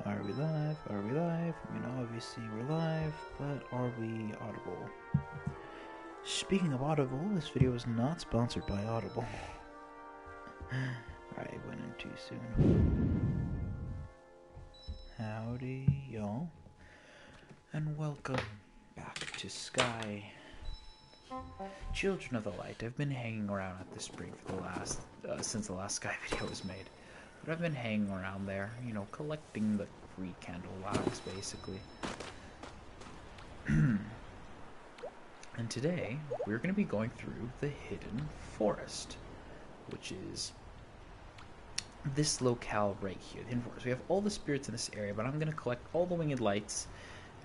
Are we live? Are we live? I mean, obviously we're live, but are we audible? Speaking of Audible, this video is not sponsored by Audible. I went in too soon. Howdy, y'all. And welcome back to Sky. Children of the Light. I've been hanging around at the spring for the last, since the last Sky video was made. But I've been hanging around there, you know, collecting the free candle wax, basically. And today, we're going to be going through the Hidden Forest, which is this locale right here, the Hidden Forest. We have all the spirits in this area, but I'm going to collect all the winged lights,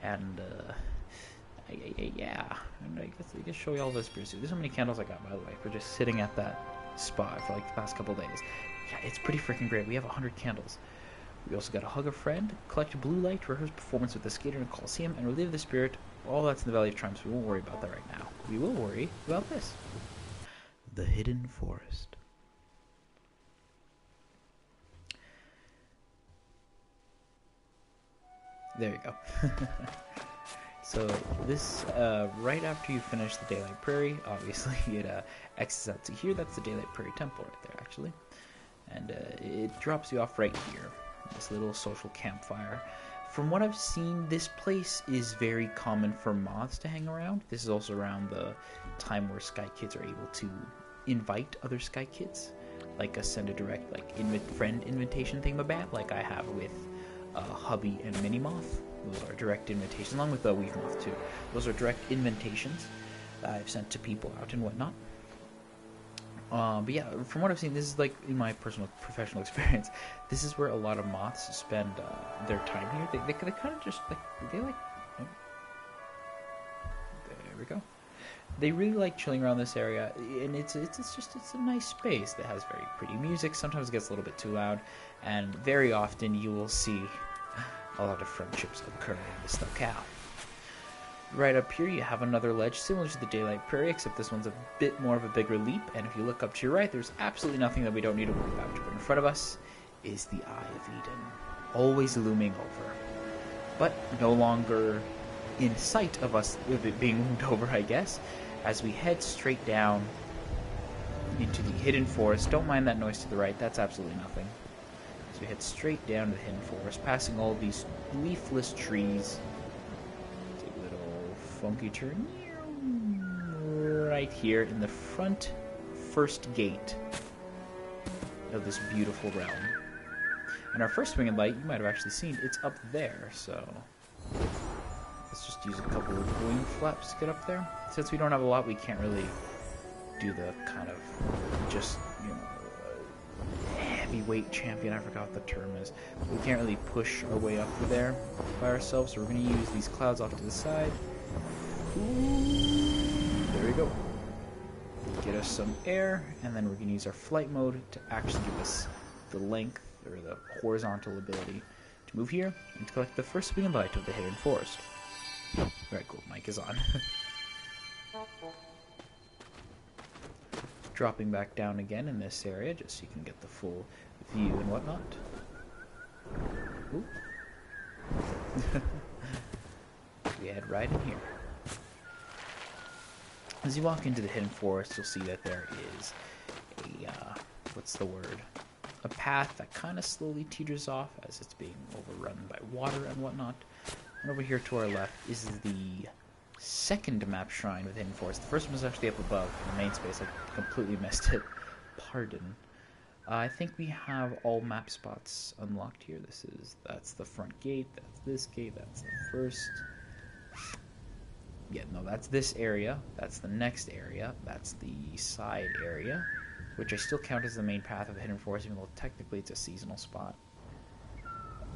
and, yeah, and I guess show you all the spirits. There's so many candles I got, by the way, for just sitting at that spot for like the past couple days. Yeah, it's pretty freaking great. We have 100 candles. We also got to hug a friend, collect a blue light, rehearse performance with the skater in a coliseum, and relive the spirit. All that's in the Valley of Triumph, so we won't worry about that right now. We will worry about this. The Hidden Forest. There you go. So this, right after you finish the Daylight Prairie, obviously it X's out to here. That's the Daylight Prairie Temple right there, actually. And it drops you off right here. This little social campfire. From what I've seen, this place is very common for moths to hang around. This is also around the time where Sky Kids are able to invite other Sky Kids. Like send a direct friend invitation thingamabab, like I have with Hubby and Mini Moth. Those are direct invitations, along with the Weave Moth too. Those are direct invitations that I've sent to people out and whatnot. But yeah, from what I've seen, this is like in my personal professional experience. This is where a lot of moths spend their time here. They kind of just there we go. They really like chilling around this area, and it's a nice space that has very pretty music. Sometimes it gets a little bit too loud, and very often you will see a lot of friendships occur in this locale. Right up here you have another ledge similar to the Daylight Prairie, except this one's a bit more of a bigger leap, and if you look up to your right, there's absolutely nothing that we don't need to worry about. But in front of us is the Eye of Eden, always looming over, but no longer in sight of us, with it being loomed over, I guess, as we head straight down into the Hidden Forest. Don't mind that noise to the right, that's absolutely nothing. As we head straight down to the Hidden Forest, passing all these leafless trees. Funky turn right here in the first gate of this beautiful realm. And our first winged light, you might have actually seen, it's up there, so let's just use a couple of wing flaps to get up there. Since we don't have a lot, we can't really do the kind of just, you know, heavyweight champion, I forgot what the term is. We can't really push our way up there by ourselves, so we're going to use these clouds off to the side. There we go. Get us some air, and then we're going to use our flight mode to actually give us the length, or the horizontal ability, to move here and to collect the first winged light of the Hidden Forest. Very cool, mic is on. Dropping back down again in this area, just so you can get the full view and whatnot. Ooh. We head right in here. As you walk into the Hidden Forest, you'll see that there is a path that kind of slowly teeters off as it's being overrun by water and whatnot. And over here to our left is the second map shrine within Hidden Forest. The first one was actually up above in the main space. I completely missed it. Pardon. I think we have all map spots unlocked here. That's the front gate, that's this gate, that's the first. Yeah, no, that's this area, that's the next area, that's the side area, which I still count as the main path of the Hidden Forest, even though technically it's a seasonal spot.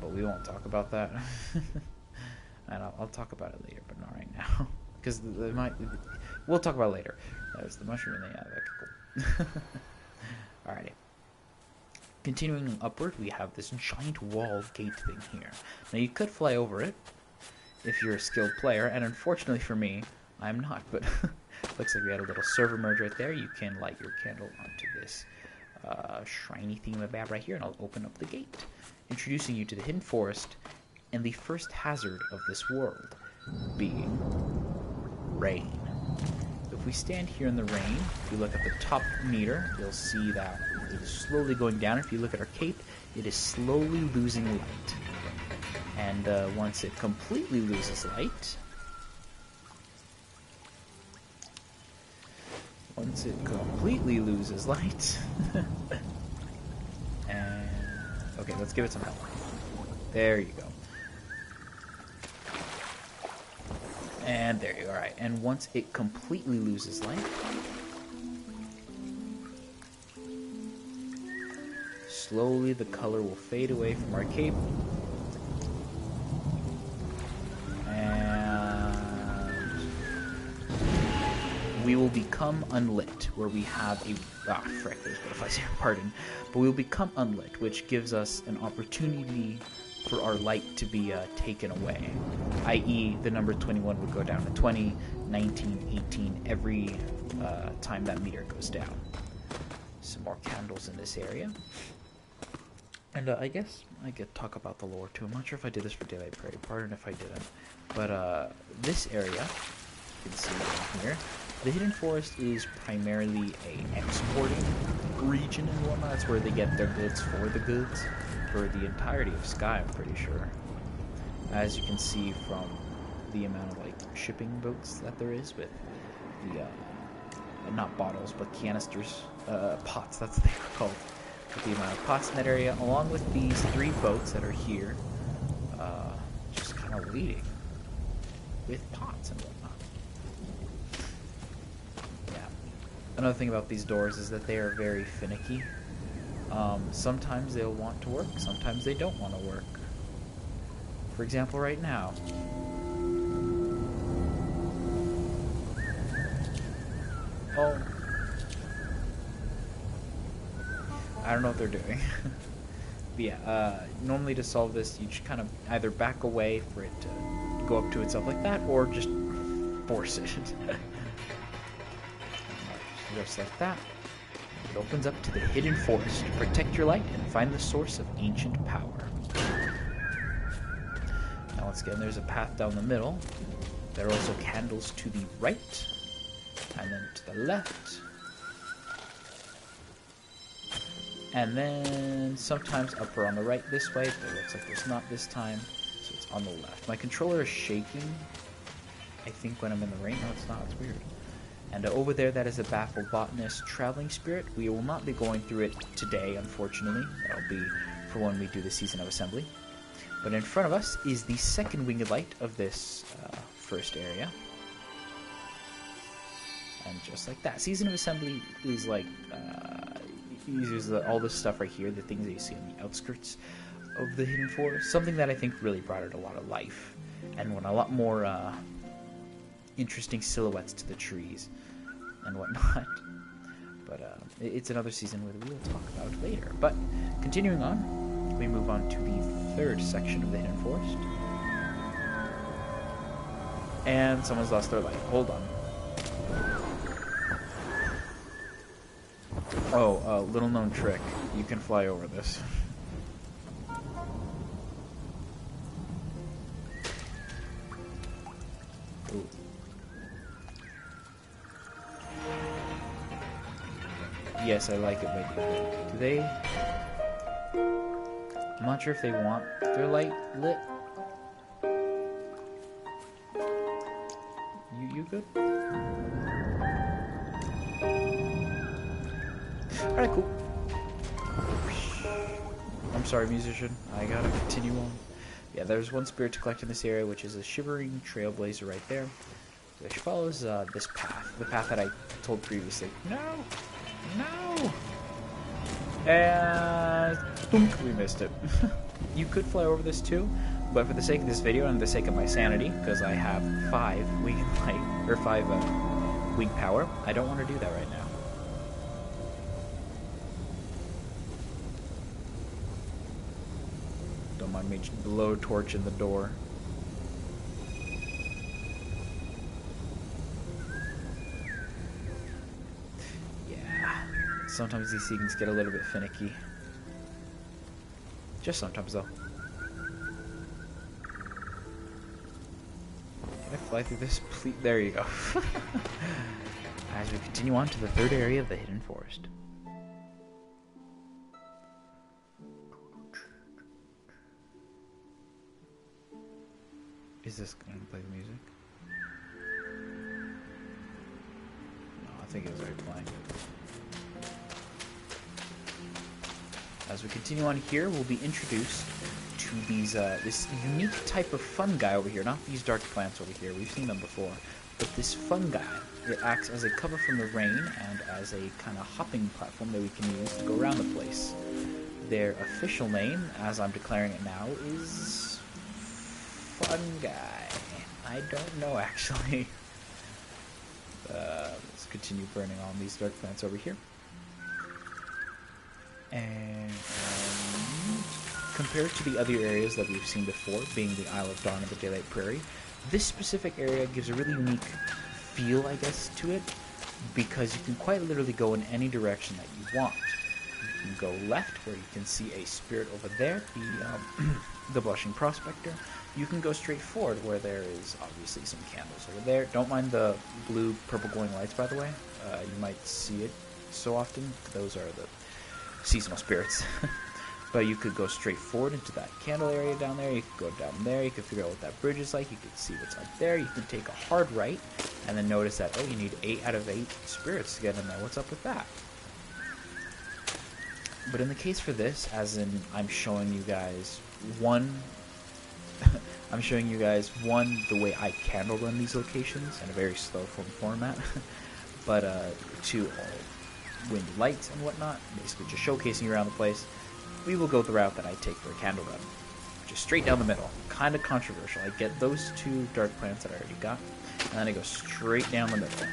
But we won't talk about that. And I'll talk about it later, but not right now. Because we'll talk about it later. There's the mushroom, and yeah, cool. Alrighty. Continuing upward, we have this giant wall gate thing here. Now you could fly over it, if you're a skilled player, and unfortunately for me, I'm not, but looks like we had a little server merge right there. You can light your candle onto this shiny thingamabab right here, and I'll open up the gate. introducing you to the hidden forest and the first hazard of this world, being rain. If we stand here in the rain, if you look at the top meter, you'll see that it is slowly going down. If you look at our cape, it is slowly losing light. And once it completely loses light, and okay, let's give it some help. There you go. And there you go. Alright, and once it completely loses light, slowly the color will fade away from our cape. And we will become unlit, where we have a... there's butterflies here, pardon. But we will become unlit, which gives us an opportunity for our light to be taken away, i.e. the number 21 would go down to 20, 19, 18 every time that meter goes down. Some more candles in this area. And I guess I could talk about the lore too. I'm not sure if I did this for Daylight Prairie, pardon if I didn't. But this area, you can see down here, the Hidden Forest is primarily a exporting region and whatnot. That's where they get their goods for the goods. For the entirety of Sky, I'm pretty sure. As you can see from the amount of like shipping boats that there is with the not bottles but canisters, pots, that's what they were called. With the amount of pots in that area, along with these 3 boats that are here, just kind of waiting with pots and whatnot. Yeah. Another thing about these doors is that they are very finicky. Sometimes they'll want to work, sometimes they don't want to work. For example, right now. Oh. I don't know what they're doing. But yeah, normally to solve this, you just kind of either back away for it to go up to itself like that, or just force it. Just like that. It opens up to the Hidden Forest. Protect your light and find the source of ancient power. Now once again, there's a path down the middle. There are also candles to the right, and then to the left. And then sometimes up or on the right this way, but it looks like there's not this time, so it's on the left. My controller is shaking, I think, when I'm in the rain. No, it's not. It's weird. And over there, that is a Baffled Botanist Traveling Spirit. We will not be going through it today, unfortunately. That'll be for when we do the Season of Assembly. But in front of us is the second winged light of this first area. And just like that. Season of Assembly is like... uses all this stuff right here, the things that you see on the outskirts of the Hidden Forest. Something that I think really brought it a lot of life. And a lot more interesting silhouettes to the trees and whatnot. But it's another season where we will talk about later. But continuing on, we move on to the third section of the Hidden Forest. And someone's lost their light. Hold on. Oh, little known trick. You can fly over this. Ooh. Yes, I like it when they do it. Do they... I'm not sure if they want their light lit. You good? Alright, cool. I'm sorry, musician. I gotta continue on. Yeah, there's one spirit to collect in this area, which is a shivering trailblazer right there, which follows this path. The path that I told previously. No! No! And... boom, we missed it. You could fly over this too, but for the sake of this video and the sake of my sanity, because I have 5 wing light, or 5 wing power, I don't want to do that right now. Don't mind me blow torch in the door. Yeah, sometimes these things get a little bit finicky. Just sometimes, though. Can I fly through this? Please. There you go. As we continue on to the third area of the Hidden Forest. Is this going to play the music? No, I think it was already playing. As we continue on here, we'll be introduced to these this unique type of fungi over here. Not these dark plants over here. We've seen them before. But this fungi, it acts as a cover from the rain and as a kind of hopping platform that we can use to go around the place. Their official name, as I'm declaring it now, is fungi. I don't know, actually. Let's continue burning on these dark plants over here. And compared to the other areas that we've seen before, being the Isle of Dawn and the Daylight Prairie, this specific area gives a really unique feel, I guess, to it, because you can quite literally go in any direction that you want. You can go left, where you can see a spirit over there, the Blushing Prospector. You can go straight forward, where there is obviously some candles over there. Don't mind the blue, purple glowing lights, by the way. You might see it so often. Those are the seasonal spirits. But you could go straight forward into that candle area down there. You could go down there. You could figure out what that bridge is like. You could see what's up there. You can take a hard right and then notice that, oh, you need 8 out of 8 spirits to get in there. What's up with that? But in the case for this, as in I'm showing you guys one the way I candle run these locations in a very slow format, but to wind lights and whatnot, basically just showcasing around the place. We will go the route that I take for a candle run. Just straight down the middle. Kind of controversial. I get those 2 dark plants that I already got, and then I go straight down the middle.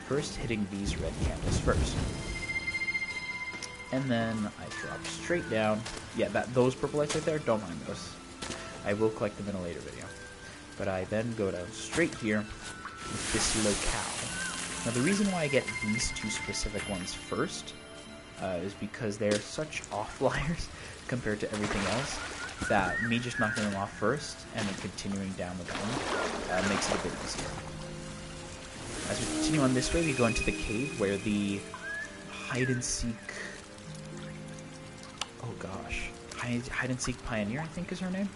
First hitting these red candles first. And then I drop straight down. Yeah, those purple lights right there, don't mind those. I will collect them in a later video. But I then go down straight here with this locale. Now the reason why I get these 2 specific ones first is because they're such off-flyers compared to everything else that me just knocking them off first and then continuing down the bottom makes it a bit easier. As we continue on this way, we go into the cave where the hide-and-seek... Oh gosh. Hide-and-seek Pioneer, I think is her name.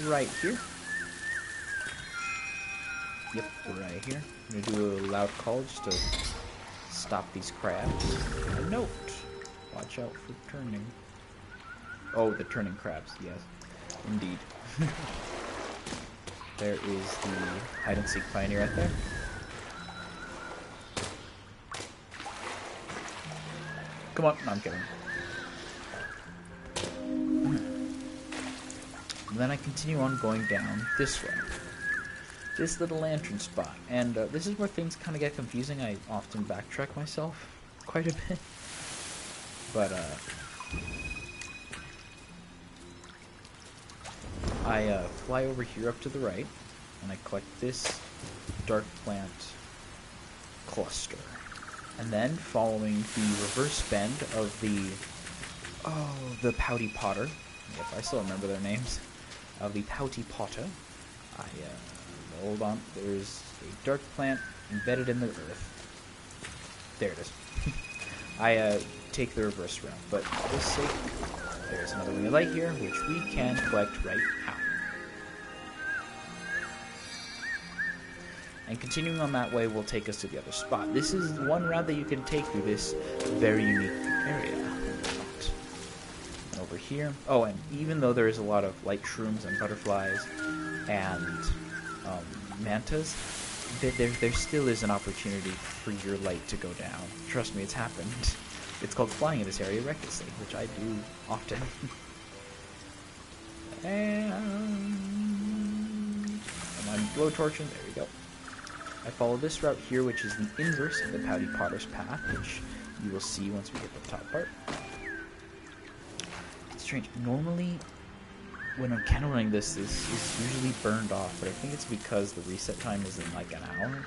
Right here. Yep, right here. I'm going to do a loud call just to stop these crabs. A note. Watch out for turning. Oh, the turning crabs. Yes, indeed. There is the hide-and-seek Pioneer right there. Come on. No, I'm kidding. And then I continue on going down this way. This little lantern spot. And this is where things kind of get confusing. I often backtrack myself quite a bit. But, I fly over here up to the right, and I collect this dark plant cluster. And then, following the reverse bend of the Pouty Potter, yep, I still remember their names, of the Pouty Potter, hold on, there's a dark plant embedded in the earth. There it is. I take the reverse route, but for this sake, there's another ring of light here, which we can collect right now. And continuing on that way will take us to the other spot. This is one route that you can take through this very unique area. And over here, oh, and even though there is a lot of light shrooms and butterflies and mantas, there still is an opportunity for your light to go down. Trust me, it's happened. It's called flying in this area recklessly, which I do often. And I'm blowtorching. There we go. I follow this route here, which is the inverse of the Pouty Potter's path, which you will see once we get to the top part. It's strange. Normally, when I'm candle running this is usually burned off, but I think it's because the reset time is in like an hour.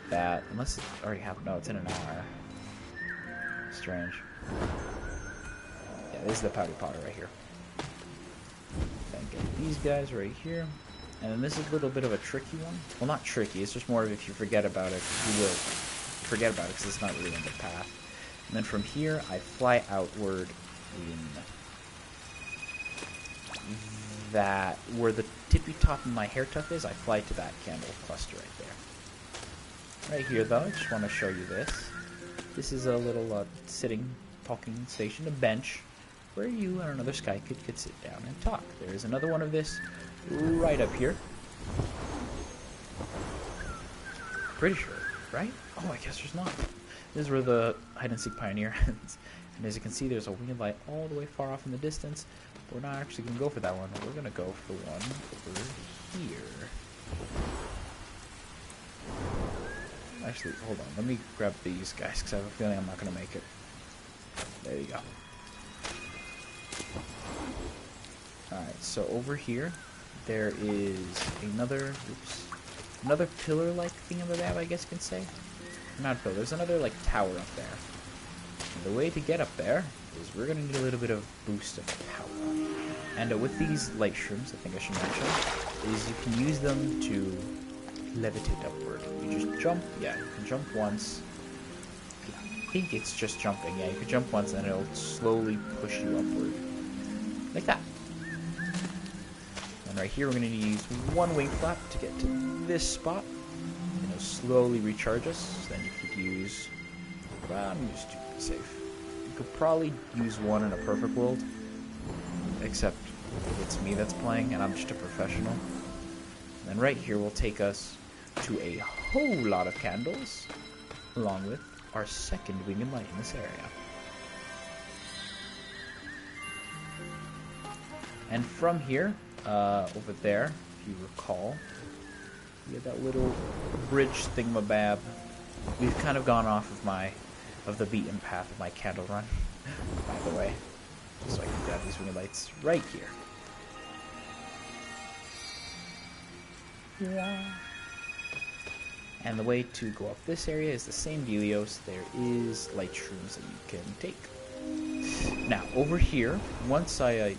That, unless it already happened, no, it's in an hour. Strange. Yeah, this is the Pouty Potter right here. these guys right here. And then this is a little bit of a tricky one. Well, not tricky, it's just more of if you forget about it, you will forget about it because it's not really on the path. And then from here, I fly outward in that, where the tippy top of my hair tuft is, I fly to that candle cluster right there. Right here, though, I just want to show you this. This is a little sitting, talking station, a bench, where you and another sky kid could sit down and talk. There is another one of this right up here. Pretty sure, right? Oh, I guess there's not. This is where the hide-and-seek pioneer ends. And as you can see, there's a winged light all the way far off in the distance. But we're not actually going to go for that one. We're going to go for the one over here. Actually, hold on. Let me grab these guys, because I have a feeling I'm not going to make it. There you go. Alright, so over here, there is another pillar-like thingamabab, I guess you can say. Not a pillar, there's another, like, tower up there. And the way to get up there is we're going to need a little bit of boost of power. And with these light shrooms, I think I should mention, is you can use them to levitate upward. You just jump, yeah, you can jump once. I think it's just jumping, yeah, you can jump once and it'll slowly push you upward. Like that. And right here we're going to use one wing flap to get to this spot. And it'll slowly recharge us. Then you could use, well, I'm just to be safe. You could probably use one in a perfect world. Except it's me that's playing and I'm just a professional. And then right here will take us to a whole lot of candles, along with our second winged light in this area. And from here, over there, if you recall, we had that little bridge thingamabab. We've kind of gone off of the beaten path of my candle run, by the way. So I can grab these winged lights right here. Yeah. And the way to go up this area is the same dealios. There is light shrooms that you can take. Now, over here, once I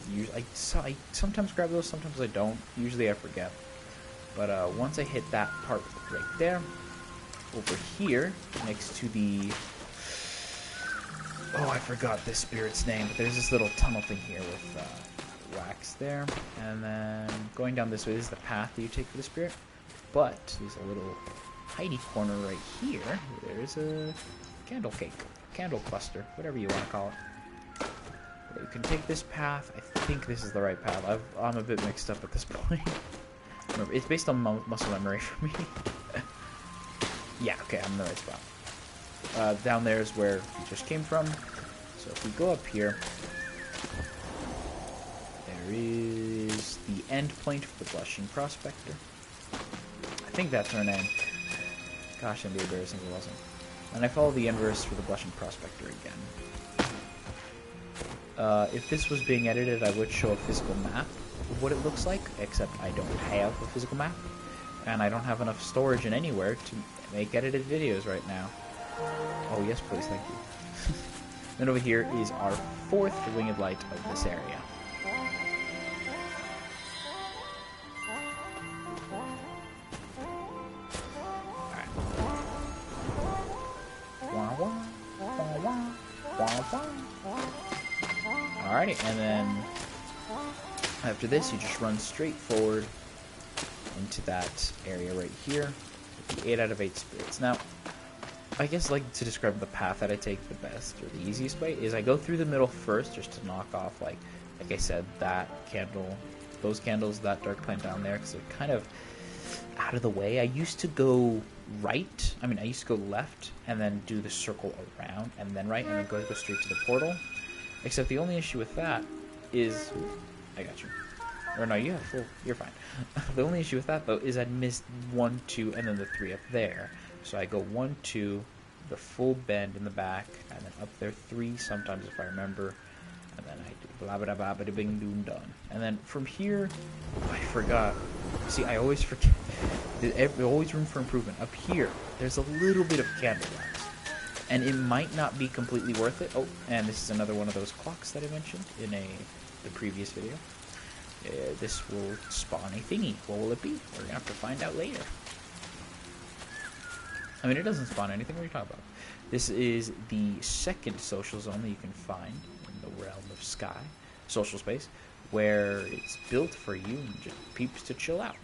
sometimes grab those, sometimes I don't. Usually I forget. But once I hit that part right there, over here, next to the... Oh, I forgot this spirit's name, but there's this little tunnel thing here with wax there. And then going down this way, this is the path that you take for the spirit. But there's a little hidey corner right here. There's a candle cake, candle cluster, whatever you want to call it. You can take this path. I think this is the right path. I'm a bit mixed up at this point. Remember, it's based on muscle memory for me. Yeah, okay, I'm in the right spot. Down there is where we just came from. So if we go up here, there is the end point for the Blushing Prospector. I think that's her name. Gosh, it'd be embarrassing if it wasn't. And I follow the inverse for the Blushing Prospector again. If this was being edited, I would show a physical map of what it looks like, except I don't have a physical map, and I don't have enough storage in anywhere to make edited videos right now. Oh yes, please, thank you. Then over here is our fourth winged light of this area. Alrighty, and then after this, you just run straight forward into that area right here with the 8 out of 8 spirits. Now, I guess like to describe the path that I take the best or the easiest way is I go through the middle first just to knock off, like I said, that candle, those candles, that dark plant down there, because they're kind of out of the way. I used to go right, I used to go left and then do the circle around and then right and then go straight to the portal. Except the only issue with that is, I got you. Or no, you have full, you're fine. The only issue with that though is I'd missed 1, 2, and then the 3 up there. So I go 1, 2, the full bend in the back, and then up there 3 sometimes if I remember, and then I do blah blah blah blah bing doom done. And then from here, I forgot. See, I always forget. There's always room for improvement. Up here, there's a little bit of candle wax, and it might not be completely worth it. Oh, and this is another one of those clocks that I mentioned in the previous video. this will spawn a thingy. What will it be? We're gonna have to find out later. I mean, it doesn't spawn anything. What are you talking about? This is the second social zone that you can find in the realm of Sky, social space, where it's built for you and just peeps to chill out.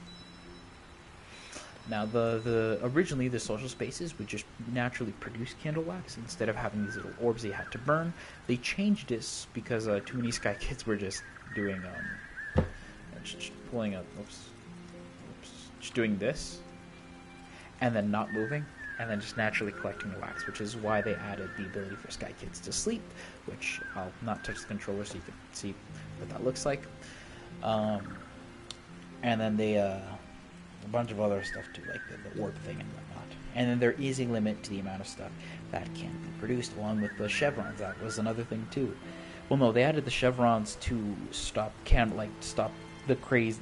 Now, originally the social spaces would just naturally produce candle wax instead of having these little orbs that you had to burn. They changed this because too many Sky Kids were just doing just pulling up, just doing this, and then not moving, and then just naturally collecting the wax, which is why they added the ability for Sky Kids to sleep, which I'll not touch the controller so you can see what that looks like. And then they a bunch of other stuff too, like the orb thing and whatnot. And then there is a limit to the amount of stuff that can be produced, along with the chevrons. That was another thing too. Well, no, they added the chevrons to stop the craze,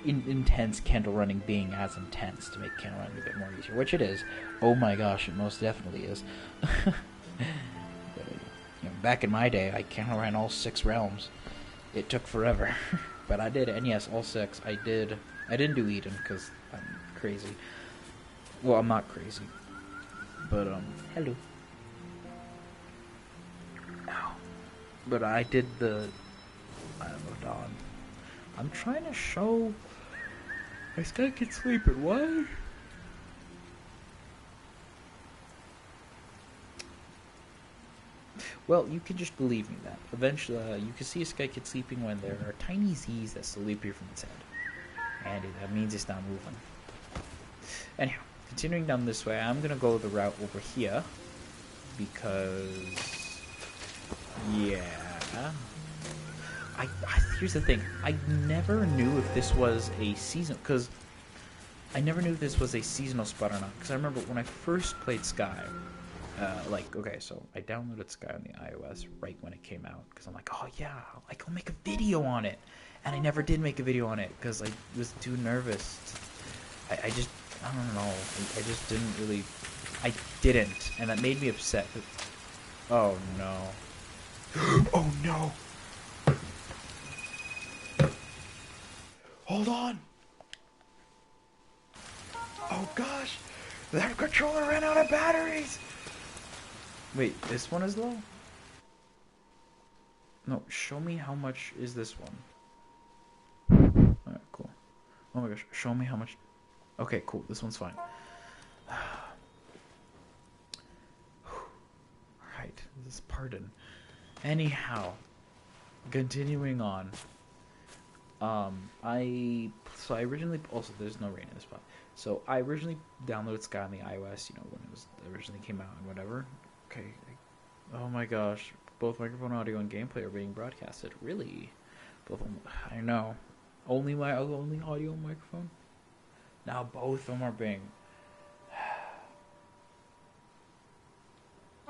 intense candle running being as intense, to make candle running a bit more easier, which it is. Oh my gosh, it most definitely is. But, back in my day, I candle ran all 6 realms. It took forever, but I did, and yes, all 6. I didn't do Eden because I'm crazy. Well, I'm not crazy, but hello. Ow. But I did the Isle of Dawn. I'm trying to show. I still can sleep at what? Well, you can just believe me that. Eventually, you can see a Sky Kid sleeping when there are tiny Z's that slowly appear from its head. And that means it's not moving. Anyhow, continuing down this way, I'm going to go the route over here. Because... yeah... here's the thing. I never knew if this was a season... because I never knew if this was a seasonal spot or not. Because I remember when I first played Sky... okay, so I downloaded Sky on the iOS right when it came out, because I'm like, oh yeah, I'll make a video on it, and I never did make a video on it, because I was too nervous. I don't know, I just didn't really, I didn't, and that made me upset. Oh no. Oh no! Hold on! Oh gosh! That controller ran out of batteries! Wait, this one is low? No, show me how much is this one. Alright, cool. Oh my gosh, show me how much... Okay, cool, this one's fine. Alright, this is pardon. Anyhow, continuing on. I originally... Also, there's no rain in this spot. So, I originally downloaded Sky on the iOS, when it was originally came out and whatever. Okay. Oh my gosh. Both microphone audio and gameplay are being broadcasted. Really? Both of them, I know. Only audio and microphone? Now both of them are being...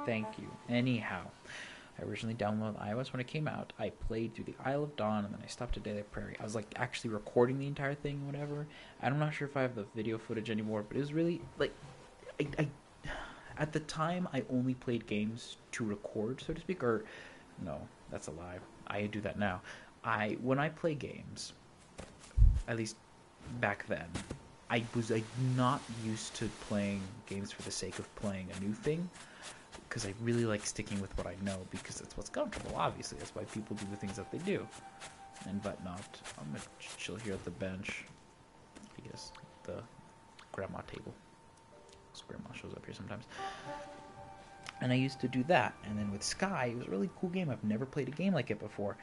Thank you. Anyhow. I originally downloaded iOS when it came out. I played through the Isle of Dawn, and then I stopped at Daylight Prairie. I was actually recording the entire thing, whatever. I'm not sure if I have the video footage anymore, but it was really at the time, I only played games to record, so to speak, or no, that's a lie. I do that now. When I play games, at least back then, I was not used to playing games for the sake of playing a new thing, because I really like sticking with what I know, because that's what's comfortable, obviously. That's why people do the things that they do, and but not. I'm going to chill here at the bench, I guess, the grandma table. Grandma shows up here sometimes, and I used to do that. And then with Sky, it was a really cool game. I've never played a game like it before,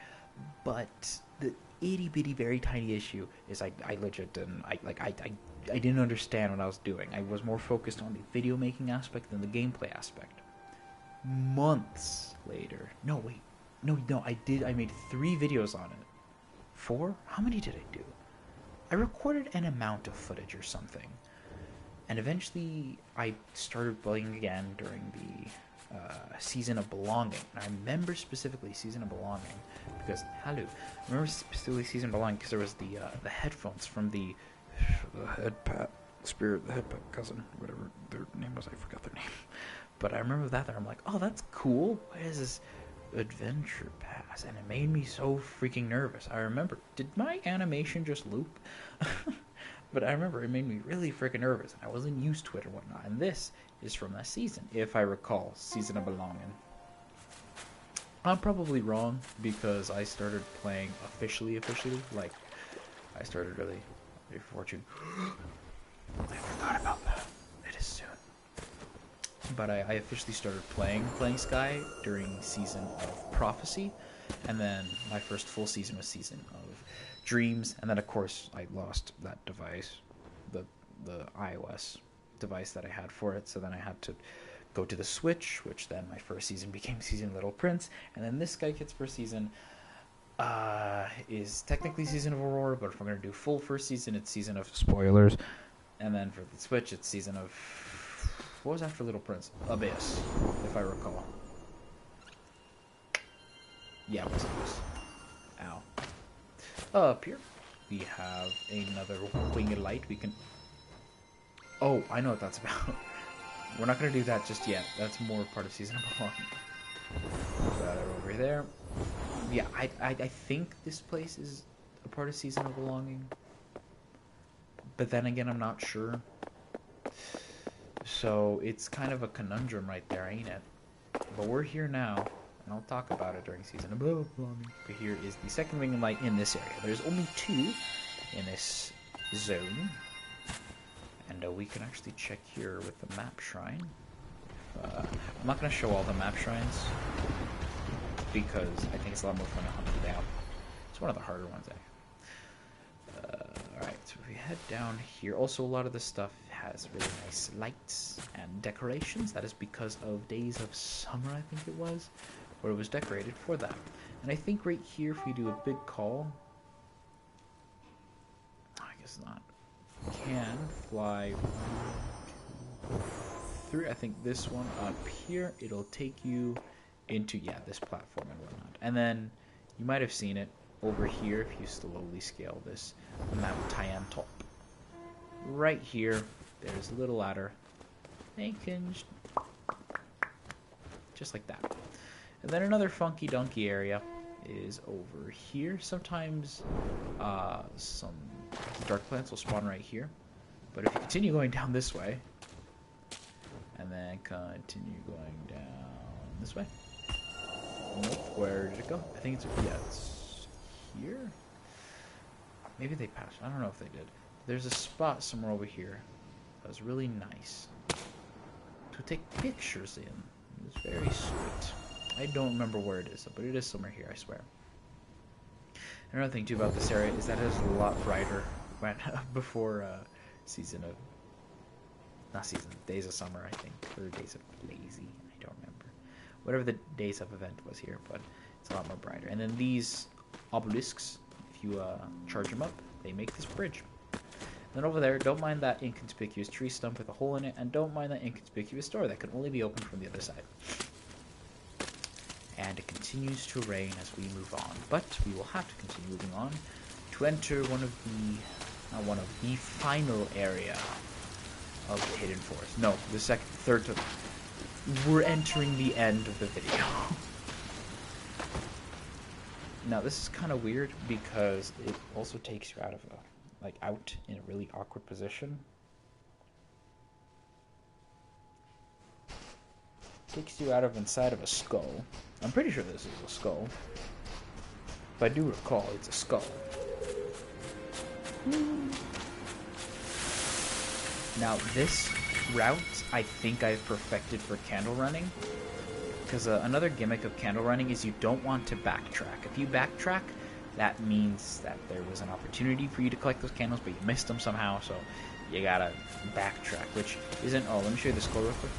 but the itty bitty very tiny issue is I legit didn't I didn't understand what I was doing. I was more focused on the video making aspect than the gameplay aspect. Months later, I made 3 videos on it. 4? How many did I do? I recorded an amount of footage or something. And eventually, I started playing again during the Season of Belonging. And I remember specifically Season of Belonging because, I remember specifically Season of Belonging because there was the headphones from the Headpat Spirit, the Headpat cousin, whatever their name was. I forgot their name. But I remember that there. I'm like, oh, that's cool. What is this? adventure pass, and it made me so freaking nervous. I remember, did my animation just loop? But I remember it made me really freaking nervous, and I wasn't used to it or whatnot. And this is from that season, if I recall, Season of Belonging. I'm probably wrong, because I started playing officially, like, I started really Fortune. I forgot about that. It is soon. But I officially started playing Sky during Season of Prophecy, and then my first full season was Season of Dreams, and then of course I lost that device, the iOS device that I had for it, so then I had to go to the Switch, which then my first season became Season Little Prince, and then this Sky Kids first season is technically Season of Aurora, but if I'm going to do full first season, it's Season of Spoilers, and then for the Switch, it's Season of... What was after Little Prince? Abyss, if I recall. Yeah, it was Abyss. Ow. Up here, we have another winged light. We can... Oh, I know what that's about. We're not going to do that just yet. That's more part of Season of Belonging. Got it over there. Yeah, I think this place is a part of Season of Belonging. But then again, I'm not sure. So it's kind of a conundrum right there, ain't it? But we're here now, and I'll talk about it during Season of Belonging. But here is the second winged light in this area. There's only 2 in this zone. And we can actually check here with the map shrine. I'm not going to show all the map shrines, because I think it's a lot more fun to hunt them down. It's one of the harder ones, Alright, so if we head down here, also a lot of this stuff has really nice lights and decorations. That is because of Days of Summer, I think it was, where it was decorated for that. And I think right here, if we do a big call, I guess not, can fly 1, 2, 3. I think this one up here, it'll take you into, yeah, this platform and whatnot. And then you might have seen it over here if you slowly scale this mountain top. Right here, there's a little ladder. They can just like that. And then another funky donkey area is over here. Sometimes some dark plants will spawn right here. But if you continue going down this way, and then continue going down this way. Nope, where did it go? I think it's, yeah, it's here? Maybe they passed. I don't know if they did. There's a spot somewhere over here that was really nice to take pictures in. It was very sweet. I don't remember where it is, but it is somewhere here, I swear. Another thing too about this area is that it is a lot brighter when before Days of Summer, I think, or Days of Lazy, I don't remember. Whatever the Days of event was here, but it's a lot more brighter. And then these obelisks, if you charge them up, they make this bridge. Then over there, don't mind that inconspicuous tree stump with a hole in it, and don't mind that inconspicuous door that can only be opened from the other side. And it continues to rain as we move on, but we will have to continue moving on to enter one of the final area of the Hidden Forest. No, the third. We're entering the end of the video. Now this is kind of weird because it also takes you out of out in a really awkward position. Takes you out of inside of a skull. I'm pretty sure this is a skull. If I do recall, it's a skull. Now this route, I think I've perfected for candle running. Because another gimmick of candle running is you don't want to backtrack. If you backtrack, that means that there was an opportunity for you to collect those candles, but you missed them somehow, so you gotta backtrack, which isn't... Oh, let me show you the skull real quick.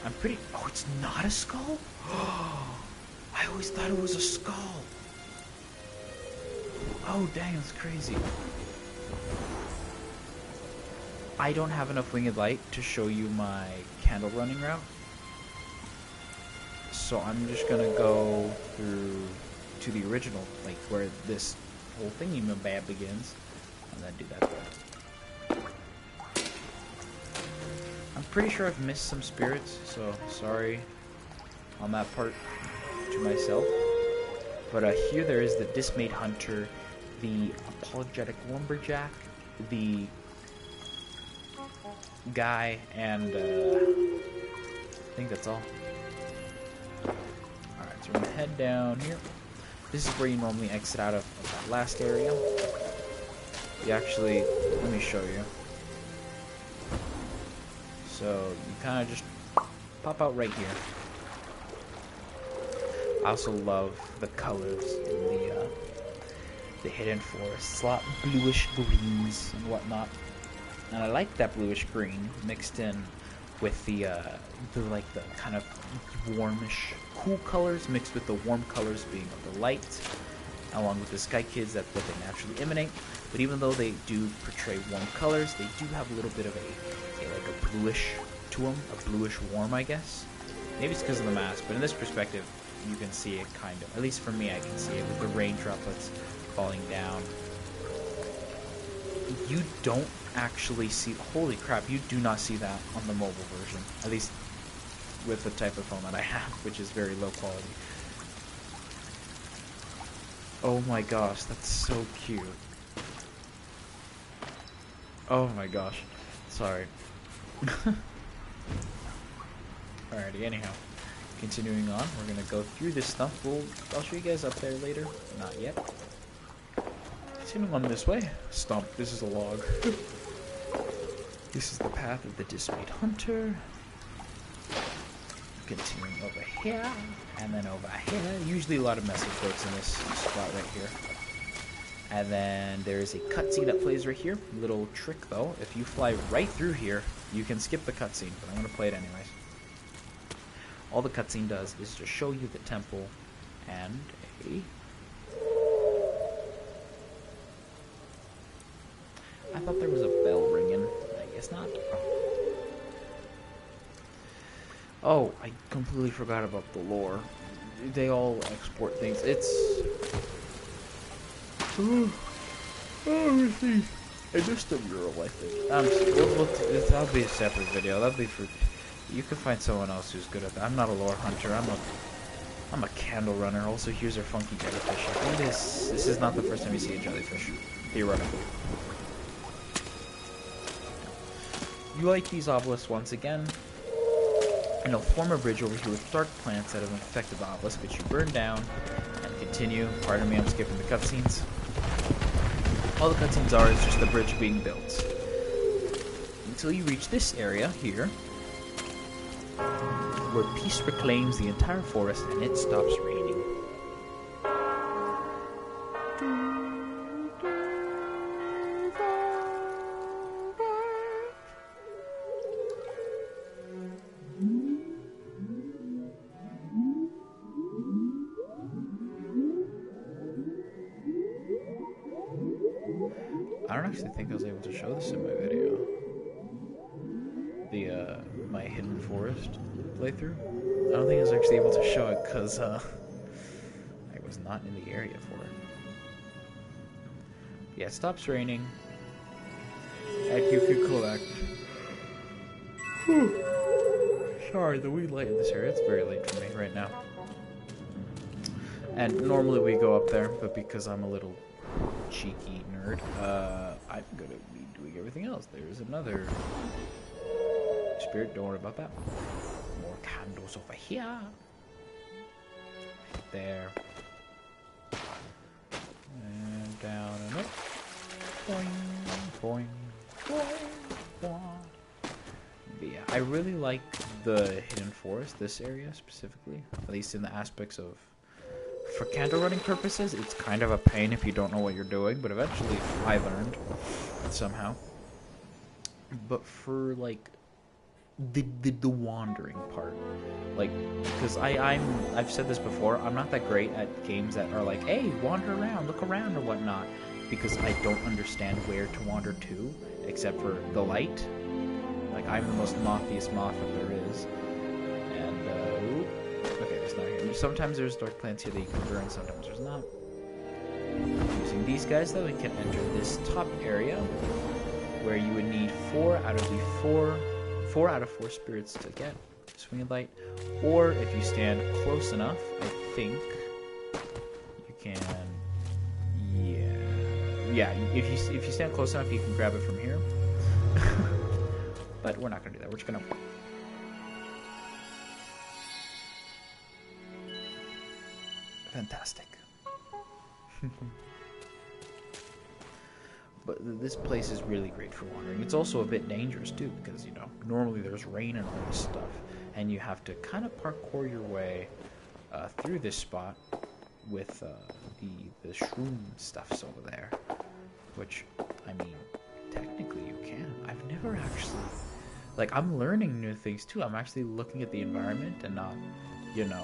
I'm pretty... Oh, it's not a skull? I always thought it was a skull. Oh, dang, that's crazy. I don't have enough winged light to show you my candle running route. So I'm just gonna go through to the original, where this whole thingy bab begins, and then do that there. I'm pretty sure I've missed some spirits, so sorry on that part. to myself. But here there is the dismayed hunter, the apologetic lumberjack, the guy, and I think that's all. Alright, so we're gonna head down here. This is where you normally exit out of that last area. You actually, let me show you. So you kind of just pop out right here. I also love the colors in the hidden forest. It's a lot bluish greens and whatnot, and I like that bluish green mixed in with the kind of warmish, cool colors mixed with the warm colors being of the light, along with the sky kids. That's what they naturally emanate. But even though they do portray warm colors, they do have a little bit of a bluish to them, a bluish warm, I guess. Maybe it's because of the mask, but in this perspective, you can see it kind of. At least for me, I can see it with the rain droplets falling down. You don't actually see. Holy crap! You do not see that on the mobile version. At least with the type of phone that I have, which is very low quality. Oh my gosh, that's so cute. Oh my gosh. Sorry. Alrighty, anyhow. Continuing on, we're gonna go through this stuff. I'll show you guys up there later. Not yet. Continuing on this way. Stomp. This is a log. This is the path of the dismayed hunter. Continuing over here, and then over here. Usually a lot of message boards in this spot right here. And then there's a cutscene that plays right here. Little trick though, if you fly right through here, you can skip the cutscene, but I'm going to play it anyways. All the cutscene does is to show you the temple and a... I thought there was a bell ringing. I guess not. Oh, I completely forgot about the lore. They all export things. It's... see. I just a mural, I think. That'll be a separate video. That'll be for... You can find someone else who's good at that. I'm not a lore hunter. I'm a candle runner. Also, here's our funky jellyfish. I think this is not the first time you see a jellyfish. Theoretically. You like these obelisks once again. And they'll form a bridge over here with dark plants that have infected the obelisk, which you burn down and continue. Pardon me, I'm skipping the cutscenes. All the cutscenes are is just the bridge being built. Until you reach this area here, where peace reclaims the entire forest and it stops raining. I don't actually think I was able to show this in my video. My hidden forest playthrough. I don't think I was actually able to show it because I was not in the area for it. Yeah, it stops raining. And you can collect. Sorry, the wee light in this area. It's very late for me right now. And normally we go up there, but because I'm a little cheeky nerd, I'm gonna be doing everything else. There's another spirit, don't worry about that. More candles over here. Right there. And down and up. Boing, boing, boing, boing. But yeah, I really like the hidden forest, this area specifically. At least in the aspects of... For candle running purposes, it's kind of a pain if you don't know what you're doing, but eventually I learned somehow. But for like the wandering part, like, because I've said this before, I'm not that great at games that are like, hey, wander around, look around or whatnot, because I don't understand where to wander to except for the light. Like, I'm the most mothiest moth that there is. And okay, there's not here. Sometimes there's dark plants here that you can burn, sometimes there's not. Using these guys though, we can enter this top area where you would need 4 out of 4 spirits to get Swinging Light, or if you stand close enough, I think you can. Yeah. If you stand close enough, you can grab it from here. But we're not gonna do that. We're just gonna. Fantastic. But this place is really great for wandering. It's also a bit dangerous too, because you know normally there's rain and all this stuff, and you have to kind of parkour your way through this spot with the shroom stuffs over there. Which, I mean, technically you can. I've never actually, like, I'm learning new things too. I'm actually looking at the environment and not, you know,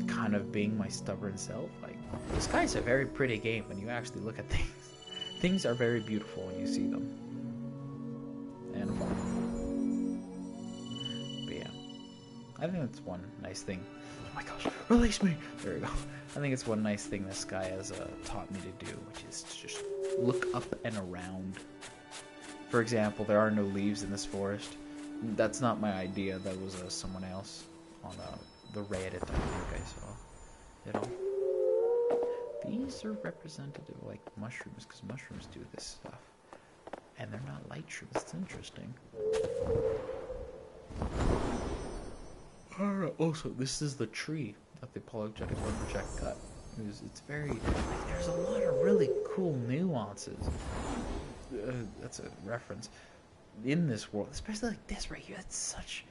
kind of being my stubborn self. Like, the sky's a very pretty game when you actually look at things. Things are very beautiful when you see them. And fun. But yeah, I think that's one nice thing. Oh my gosh, release me! There we go. I think it's one nice thing this guy has taught me to do, which is to just look up and around. For example, there are no leaves in this forest. That's not my idea. That was someone else on the Reddit, I think I saw. You know, these are representative of like mushrooms, because mushrooms do this stuff, and they're not light shrooms. It's interesting. Also, this is the tree that the apologetic lumberjack cut. It's very. There's a lot of really cool nuances. That's a reference in this world, especially like this right here. That's such.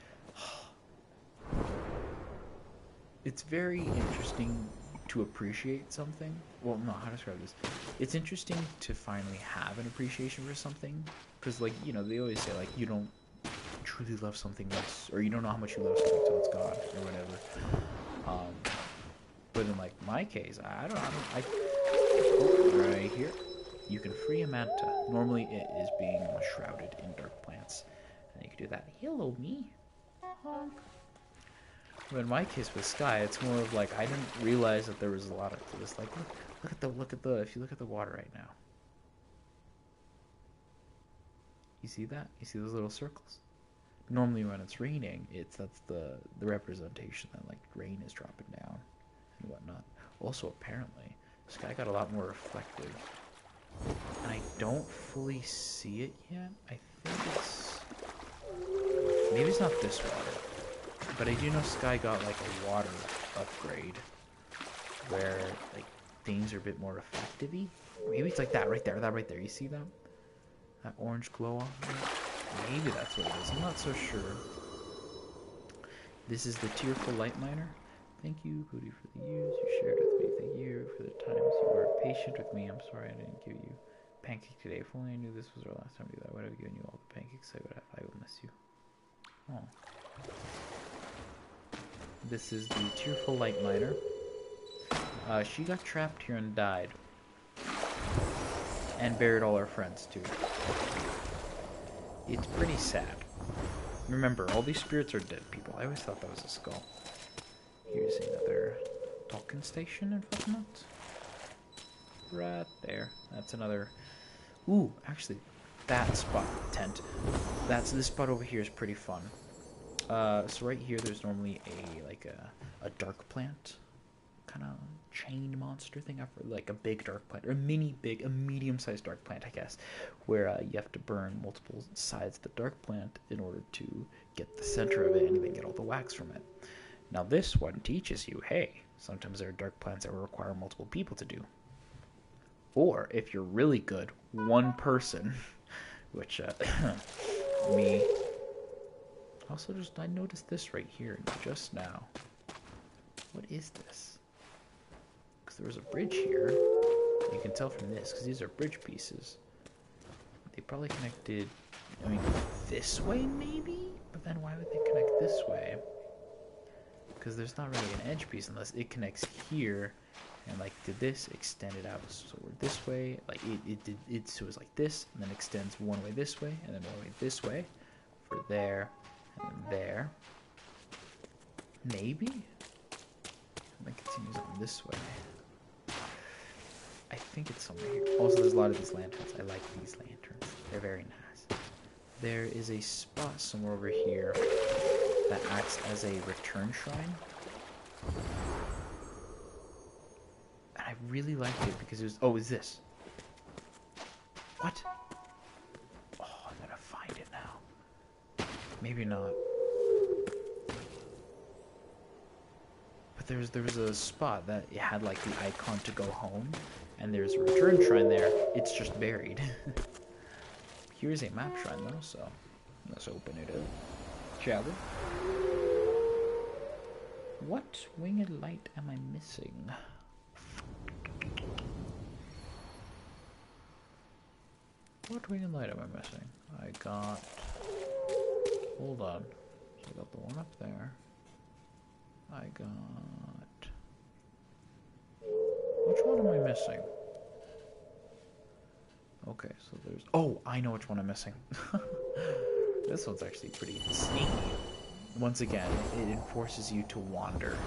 It's very interesting to appreciate something. Well, no, how to describe this? It's interesting to finally have an appreciation for something, because, like, you know, they always say like you don't truly love something else, or you don't know how much you love something till it's gone, or whatever. But in like my case, I right here, you can free a manta. Normally, it is being shrouded in dark plants, and you can do that. Hello, me. Honk. But in my case with Sky, it's more of like I didn't realize that there was a lot of this. Like, look at the. If you look at the water right now, you see that? You see those little circles? Normally, when it's raining, that's the representation that like rain is dropping down and whatnot. Also, apparently, Sky got a lot more reflective, and I don't fully see it yet. I think it's maybe it's not this water, but I do know Sky got like a water upgrade where like things are a bit more reflective-y. Maybe it's like that right there. That right there. You see that? That orange glow on there? Maybe that's what it is. I'm not so sure. This is the Tearful Light Miner. Thank you, Goody, for the years you shared with me. Thank you for the times you were patient with me. I'm sorry I didn't give you pancake today. If only I knew this was our last time together, I would have given you all the pancakes I would have. I will miss you. Oh. This is the Tearful Light Miner. She got trapped here and died. And buried all her friends, too. It's pretty sad. Remember, all these spirits are dead people. I always thought that was a skull. Here's another docking station and whatnot. Right there. That's another... Ooh, actually, that spot, tent. This spot over here is pretty fun. So right here, there's normally a dark plant. Kind of chain monster thing, like a big dark plant, or a medium-sized dark plant, I guess, where you have to burn multiple sides of the dark plant in order to get the center of it and then get all the wax from it. Now this one teaches you, hey, sometimes there are dark plants that will require multiple people to do. Or, if you're really good, one person, which, me. Also, I noticed this right here just now. What is this? There was a bridge here. You can tell from this, because these are bridge pieces. They probably connected, I mean, this way maybe? But then why would they connect this way? Because there's not really an edge piece unless it connects here, and like did this extend it out so we're this way, like so it was like this, and then extends one way this way, and then one way this way, for there, and then there. Maybe? And then continues on this way. I think it's somewhere here. Also, there's a lot of these lanterns. I like these lanterns. They're very nice. There is a spot somewhere over here that acts as a return shrine. And I really liked it because it was... Oh, is this? What? Oh, I'm gonna find it now. Maybe not. But there was a spot that it had like the icon to go home, and there's a return shrine there. It's just buried. Here's a map shrine though, so let's open it up. Shall we? What winged light am I missing? What winged light am I missing? I got... Hold on. So I got the one up there. I got... Which one am I missing? Okay, so there's... Oh, I know which one I'm missing. This one's actually pretty sneaky. Once again, it enforces you to wander.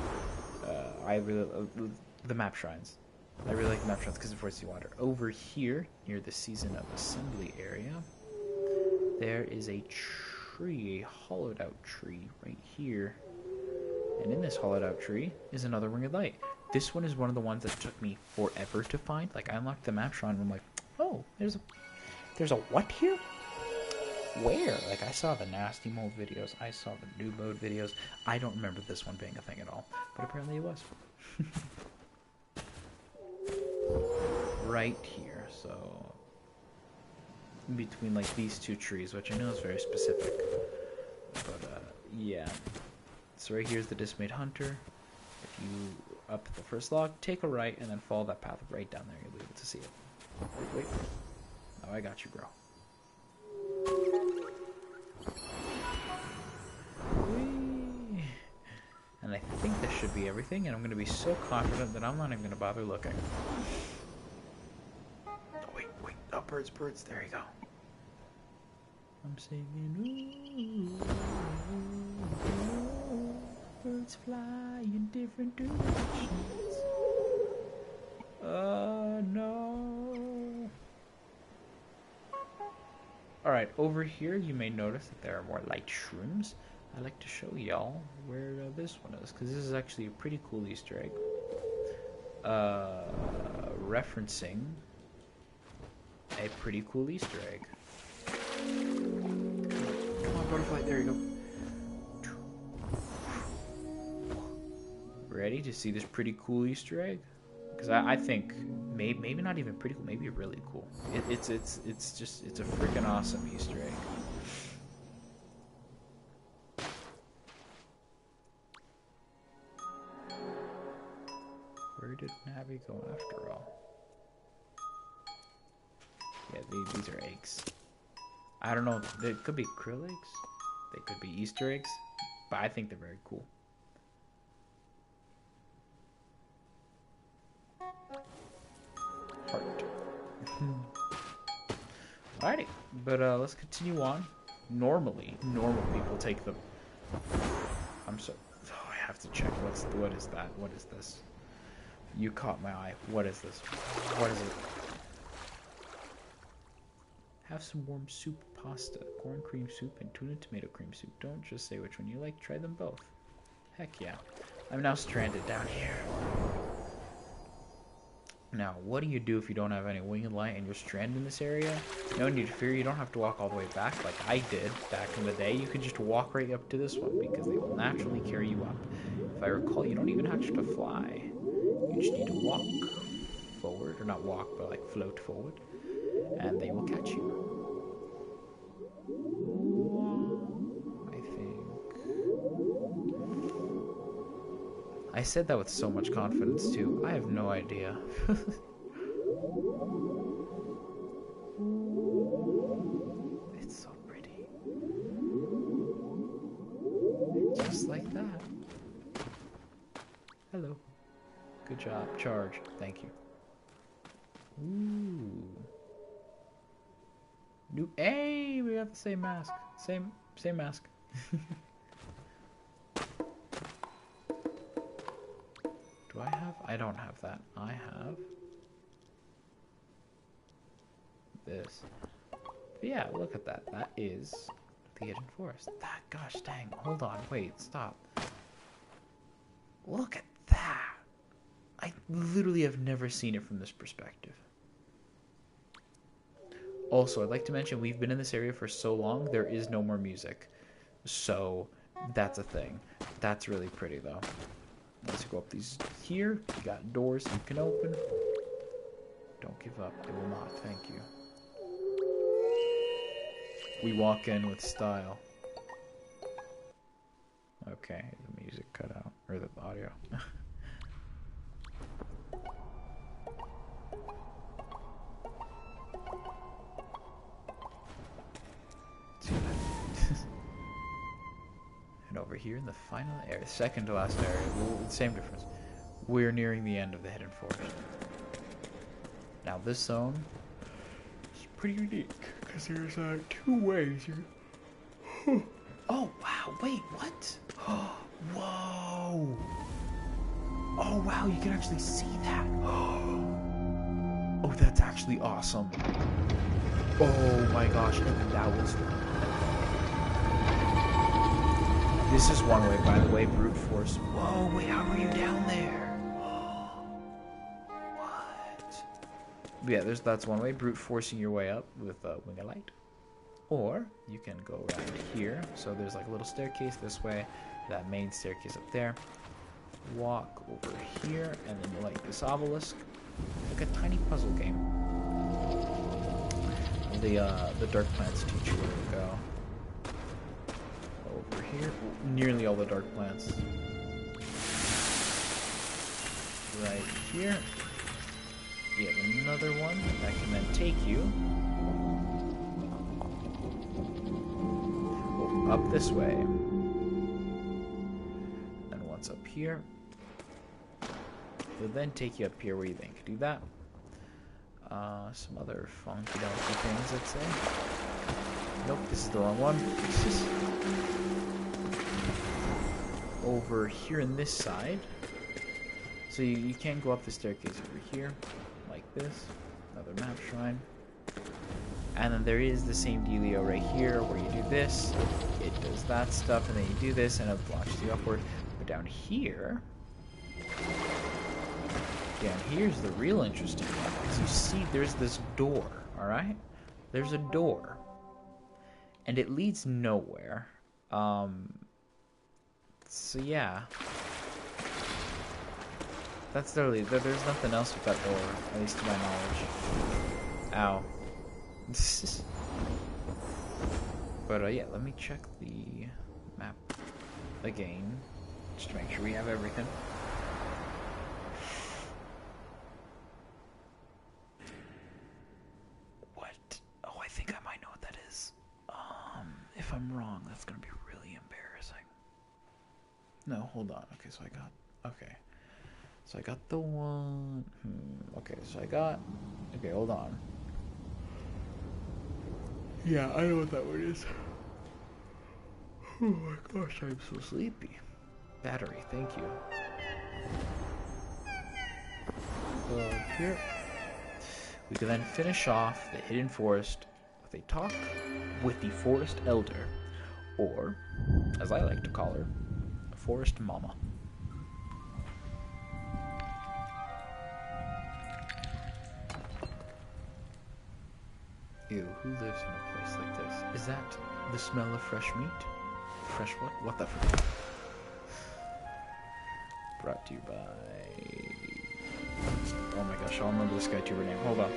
I really... the map shrines. I really like the map shrines because it forces you to wander. Over here, near the Season of Assembly area, there is a tree, a hollowed out tree right here. And in this hollowed out tree is another winged light. This one is one of the ones that took me forever to find. Like, I unlocked the map shrine and I'm like, oh, there's a what here? Where? Like, I saw the nasty mode videos. I saw the noob mode videos. I don't remember this one being a thing at all. But apparently it was. Right here, so in between like these two trees, which I know is very specific, but yeah. So right here's the dismayed hunter. If you up the first log, take a right, and then follow that path right down there, you'll be able to see it. Wait. Oh, I got you, bro. Whee! And I think this should be everything, and I'm going to be so confident that I'm not even going to bother looking. Oh, birds, there you go. I'm singing, ooh, birds fly in different directions. No. Alright, over here you may notice that there are more light shrooms. I'd like to show y'all where this one is, because this is actually a pretty cool Easter egg. Referencing a pretty cool Easter egg. Come on, butterfly, there you go. Ready to see this pretty cool Easter egg? Because I think maybe not even pretty cool, maybe really cool. It's a freaking awesome Easter egg. Where did Navi go after all? Yeah, these are eggs. I don't know. They could be krill eggs. They could be Easter eggs. But I think they're very cool. Heart. Alrighty. But let's continue on. Normally, normal people take the... I'm so... Oh, I have to check. What is that? What is this? You caught my eye. What is this? What is it? Have some warm soup pasta, corn cream soup, and tuna tomato cream soup. Don't just say which one you like, try them both. Heck yeah. I'm now stranded down here. Now, what do you do if you don't have any winged light and you're stranded in this area? No need to fear, you don't have to walk all the way back like I did back in the day. You can just walk right up to this one because they will naturally carry you up. If I recall, you don't even have to fly. You just need to walk forward, or not walk, but like float forward, and they will catch you. I think. I said that with so much confidence too. I have no idea. It's so pretty. Just like that. Hello. Good job. Charge. Thank you. Ooh. New. Hey, we got the same mask. Same mask. Do I have? I don't have that. I have this. But yeah, look at that. That is the hidden forest. That, gosh dang. Hold on. Wait. Stop. Look at that. I literally have never seen it from this perspective. Also, I'd like to mention we've been in this area for so long, there is no more music. So, that's a thing. That's really pretty, though. Let's go up these here. You got doors you can open. Don't give up. It will not. Thank you. We walk in with style. Okay, the music cut out. Or the audio. And over here in the final area, second to last area, same difference. We're nearing the end of the hidden forest. Now this zone is pretty unique because there's 2 ways. Oh wow! Wait, what? Whoa! Oh wow! You can actually see that. Oh, that's actually awesome. Oh my gosh! And that was. This is one way, by the way, brute force. Whoa, wait, how are you down there? What? Yeah, that's one way, brute forcing your way up with wing of light. Or you can go around here. So there's like a little staircase this way, that main staircase up there. Walk over here, and then you light this obelisk. Like a tiny puzzle game. The dark plants teach you where to go. Over here, nearly all the dark plants. Right here, you have another one that can then take you up this way. And once up here, it'll then take you up here where you then can do that. Some other funky donkey things, let's say. Nope, this is the wrong one. Over here in this side. So you can go up the staircase over here, like this. Another map shrine. And then there is the same dealio right here, where you do this, it does that stuff, and then you do this, and it launches you upward. But down here, here's the real interesting one. Because you see, there's this door, alright? There's a door. And it leads nowhere. So yeah. That's literally, there's nothing else with that door, at least to my knowledge. Ow. But yeah, let me check the map again, just to make sure we have everything. What? Oh, I think I might know what that is. If I'm wrong, that's gonna be really embarrassing. No, hold on. Okay, so I got the one. Okay, so I got. Okay, hold on. Yeah, I know what that one is. Oh my gosh, I'm so sleepy. Battery, thank you. Here. We can then finish off the hidden forest with a talk with the forest elder, or, as I like to call her, Forest Mama. Ew, who lives in a place like this? Is that the smell of fresh meat? Fresh what? What the frick? Brought to you by... Oh my gosh, I'll remember this guy tuber name. Hold on.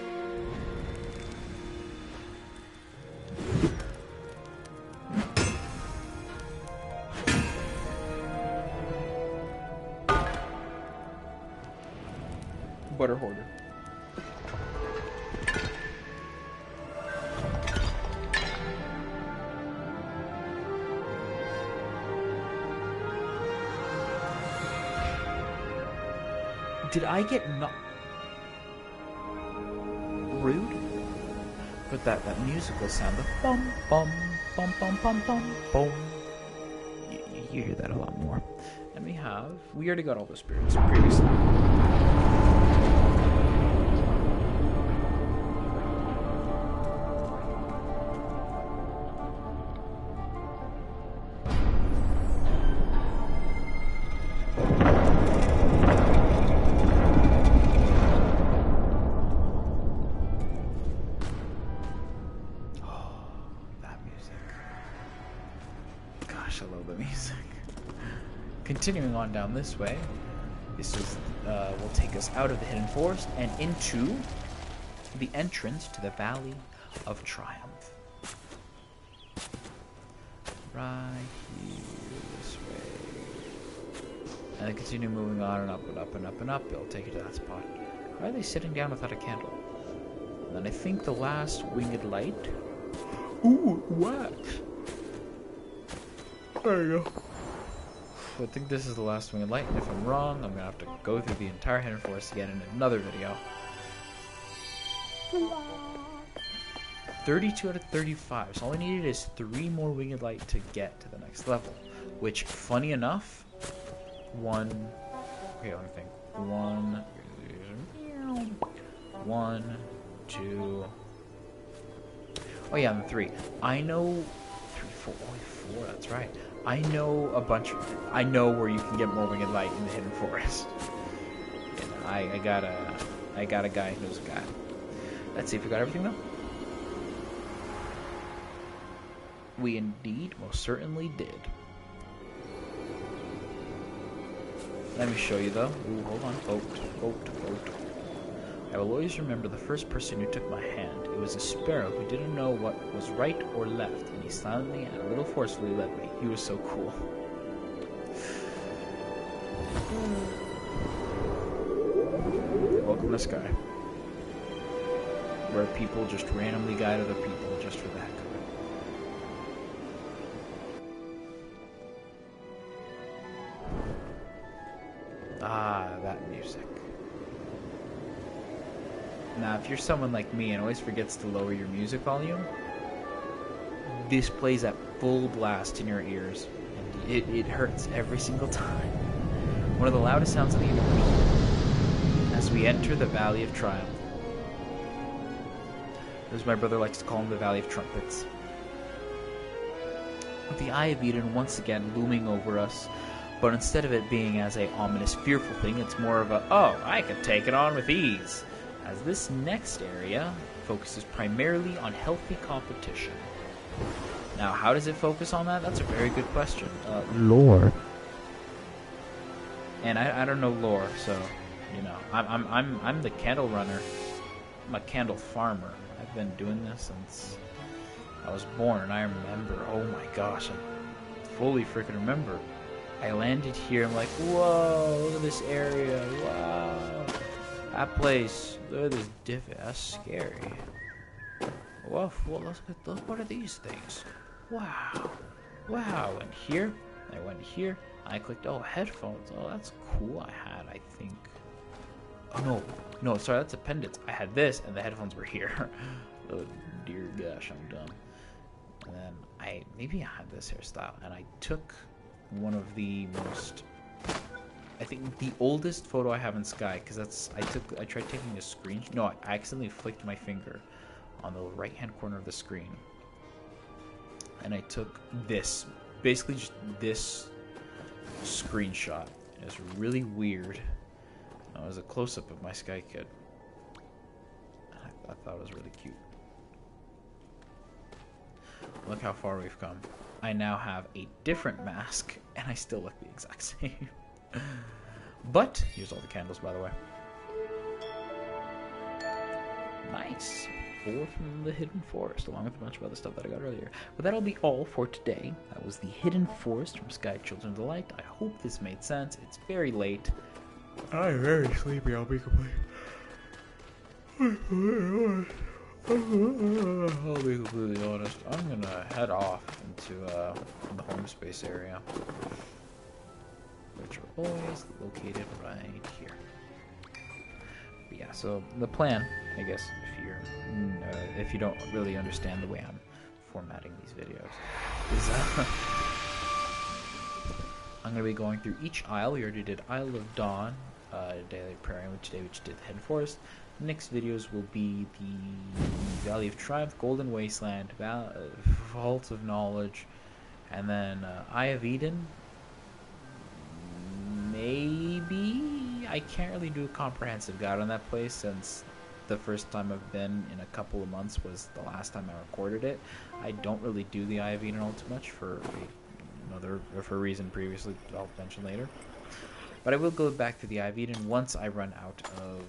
Butter hoarder. Did I get not rude? But that musical sound, the bum bum bum bum bum bum boom. You hear that a lot more. And we already got all the spirits previously. gosh, I love the music. Continuing on down this way, this is will take us out of the Hidden Forest and into the entrance to the Valley of Triumph. Right here, this way. And then continue moving on and up and up and up and up. It'll take you to that spot. Why are they sitting down without a candle? And then I think the last winged light. Ooh, wax. There you go. I think this is the last winged light, and if I'm wrong, I'm gonna have to go through the entire Hidden Forest again in another video. 32 out of 35. So all I needed is 3 more winged light to get to the next level. Which, funny enough, okay, let me think. 1, 2. Oh yeah, and 3. I know 3, 4, only 4. That's right. I know a bunch. I know where you can get more winged light in the Hidden Forest. And I got a guy who knows a guy. Let's see if we got everything though. We indeed most certainly did. Let me show you though. Ooh, hold on. Vote. I will always remember the first person who took my hand. It was a sparrow who didn't know what was right or left, and he silently and a little forcefully led me. He was so cool. Welcome to Sky, where people just randomly guide other people just for the heck of it. Ah, that music. Now, if you're someone like me and always forgets to lower your music volume, this plays at full blast in your ears, and it hurts every single time. One of the loudest sounds in the universe. As we enter the Valley of Triumph. As my brother likes to call him, the Valley of Trumpets. With the Eye of Eden once again looming over us, but instead of it being as a ominous, fearful thing, it's more of a, oh, I could take it on with ease. As this next area focuses primarily on healthy competition. Now, how does it focus on that? That's a very good question. Lore. And I don't know lore, so you know, I'm the candle runner. I'm a candle farmer. I've been doing this since I was born, and I remember. Oh my gosh, I fully freaking remember. I landed here. I'm like, whoa! Look at this area. Wow. That place, look at this divot, that's scary. Whoa, look, what are these things? Wow. Wow, I went here, I clicked, oh, headphones, oh, that's cool, I think. Oh, no, sorry, that's a pendant. I had this, and the headphones were here. Oh, dear gosh, I'm dumb. And then, maybe I had this hairstyle, and I took one of the most... I think the oldest photo I have in Sky, because I tried taking a screen. No, I accidentally flicked my finger on the right-hand corner of the screen, and I took this, basically just this screenshot. It was really weird. It was a close-up of my Sky Kid. I thought it was really cute. Look how far we've come. I now have a different mask, and I still look the exact same. But here's all the candles, by the way. Nice. 4 from the Hidden Forest, along with a bunch of other stuff that I got earlier. But that'll be all for today. That was the Hidden Forest from Sky Children of the Light. I hope this made sense. It's very late. I'm very sleepy, I'll be completely honest. I'm gonna head off into the home space area, which are always located right here. But yeah, so the plan, I guess, if you don't really understand the way I'm formatting these videos, is I'm going to be going through each isle. We already did Isle of Dawn, Daily Prairie, which today we did the Hidden Forest. The next videos will be the Valley of Triumph, Golden Wasteland, Vault of Knowledge, and then Eye of Eden. Maybe I can't really do a comprehensive guide on that place, since the first time I've been in a couple of months was the last time I recorded it. I don't really do the Eye of Eden all too much for for a reason previously I'll mention later. But I will go back to the Eye of Eden once I run out of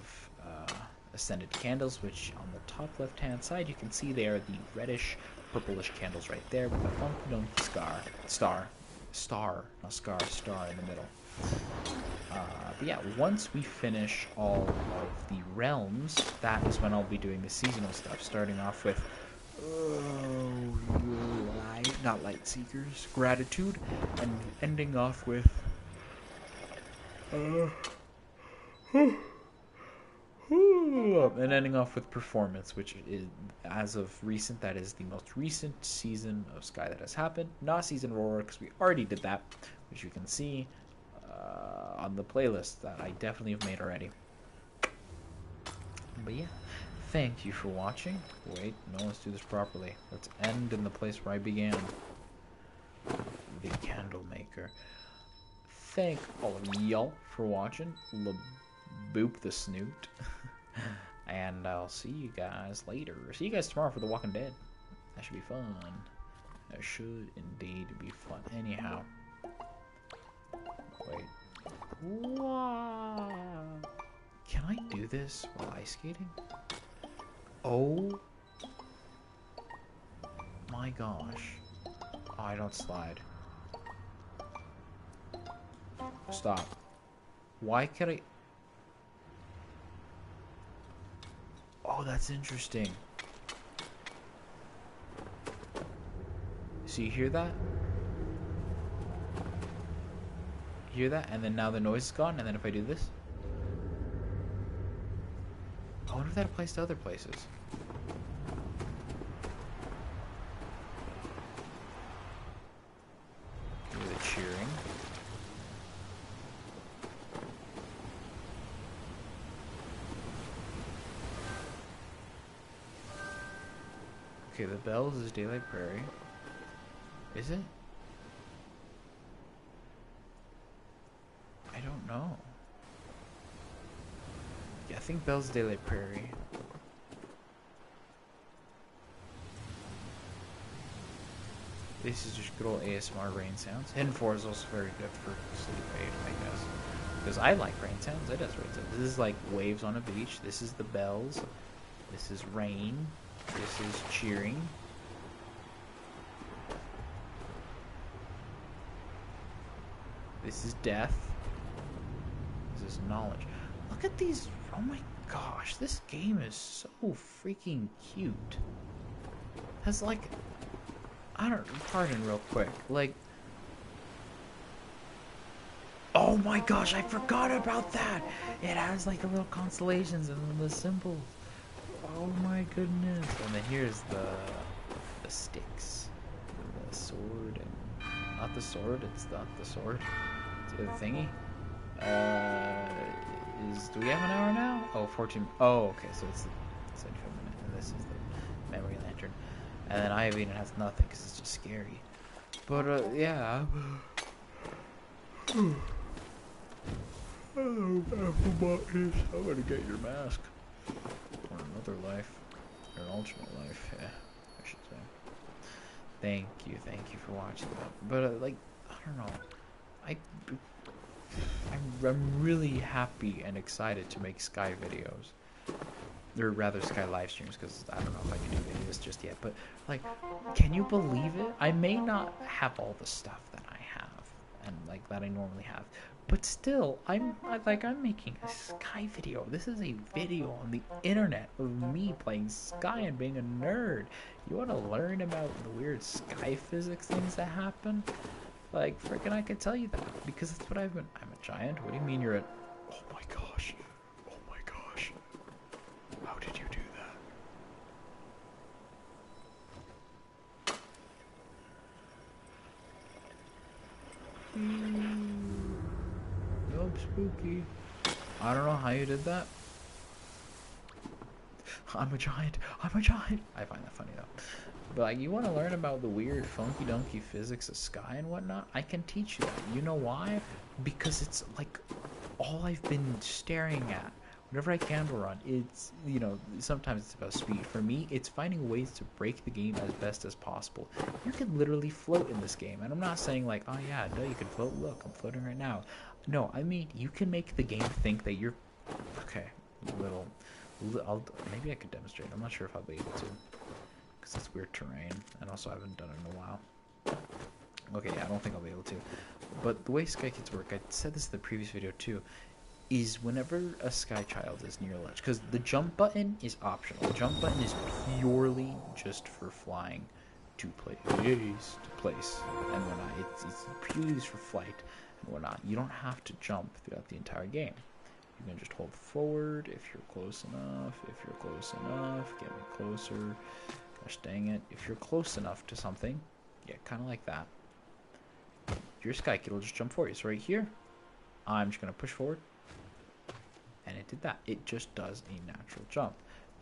Ascended candles, which on the top left-hand side you can see they are the reddish, purplish candles right there with a funky donkey star in the middle. But yeah, once we finish all of the realms, that is when I'll be doing the seasonal stuff, starting off with not light seekers, gratitude, and ending off with and ending off with performance, which is, as of recent, that is the most recent season of Sky that has happened. Not season Aurora, because we already did that, which you can see on the playlist that I definitely have made already. But yeah, thank you for watching. Wait, no, let's do this properly. Let's end in the place where I began. The candle maker. Thank all of y'all for watching. Boop the snoot. And I'll see you guys later. See you guys tomorrow for The Walking Dead. That should be fun. That should indeed be fun. Anyhow. Wait. Wow. Can I do this while ice skating? Oh my gosh. Oh, I don't slide. Stop. Why can I... Oh, that's interesting. So you hear that? Hear that? And then now the noise is gone, and then if I do this? I wonder if that applies to other places. Hear the cheering. Okay, the bells is Daylight Prairie. Is it? I don't know. Yeah, I think bells is Daylight Prairie. This is just good old ASMR rain sounds. Hidden Forest is also very good for sleep aid, I guess. Because I like rain sounds. It does rain sounds. This is like waves on a beach. This is the bells. This is rain. This is cheering. This is death. This is knowledge. Look at these. Oh my gosh. This game is so freaking cute. Has like... I don't... Pardon real quick. Like... Oh my gosh, I forgot about that! It has like a little constellations and the symbols. Oh my goodness. And then here's the sticks. The sword. And not the sword, it's not the sword. It's the other thingy. Do we have an hour now? Oh, 14. Oh, okay, so it's the 75 minute. And this is the memory lantern. And then Eye of Eden has nothing because it's just scary. But, yeah. I'm gonna get your mask. Or another life. Or an alternate life, yeah, I should say. Thank you for watching that. But, like, I don't know. I'm really happy and excited to make Sky videos. Or rather, Sky live streams, because I don't know if I can do videos just yet. But, like, can you believe it? I may not have all the stuff that I have, and, like, that I normally have. But still, I'm making a Sky video. This is a video on the internet of me playing Sky and being a nerd. You want to learn about the weird Sky physics things that happen? Like, frickin' I could tell you that, because that's what I've been... I'm a giant? What do you mean you're a... Oh my gosh. Oh my gosh. How did you do that? Nope, spooky. I don't know how you did that. I'm a giant. I'm a giant. I find that funny, though. But, like, you want to learn about the weird, funky-dunky physics of Sky and whatnot? I can teach you that. You know why? Because it's, like, all I've been staring at whenever I can run, it's, you know, sometimes it's about speed. For me, it's finding ways to break the game as best as possible. You can literally float in this game, and I'm not saying like, oh yeah, no, you can float. Look, I'm floating right now. No, I mean you can make the game think that you're okay. Maybe I could demonstrate. I'm not sure if I'll be able to, because it's weird terrain, and also I haven't done it in a while. Okay, yeah, I don't think I'll be able to. But the way Sky Kids work, I said this in the previous video too, is whenever a Sky Child is near a ledge, because the jump button is optional. The jump button is purely just for flying to place and whatnot. It's purely just for flight and whatnot. You don't have to jump throughout the entire game. You can just hold forward if you're close enough. If you're close enough, get me closer. Gosh dang it. If you're close enough to something, yeah, kind of like that, your Sky Kid will just jump for you. So right here, I'm just going to push forward. And it did that. It just does a natural jump.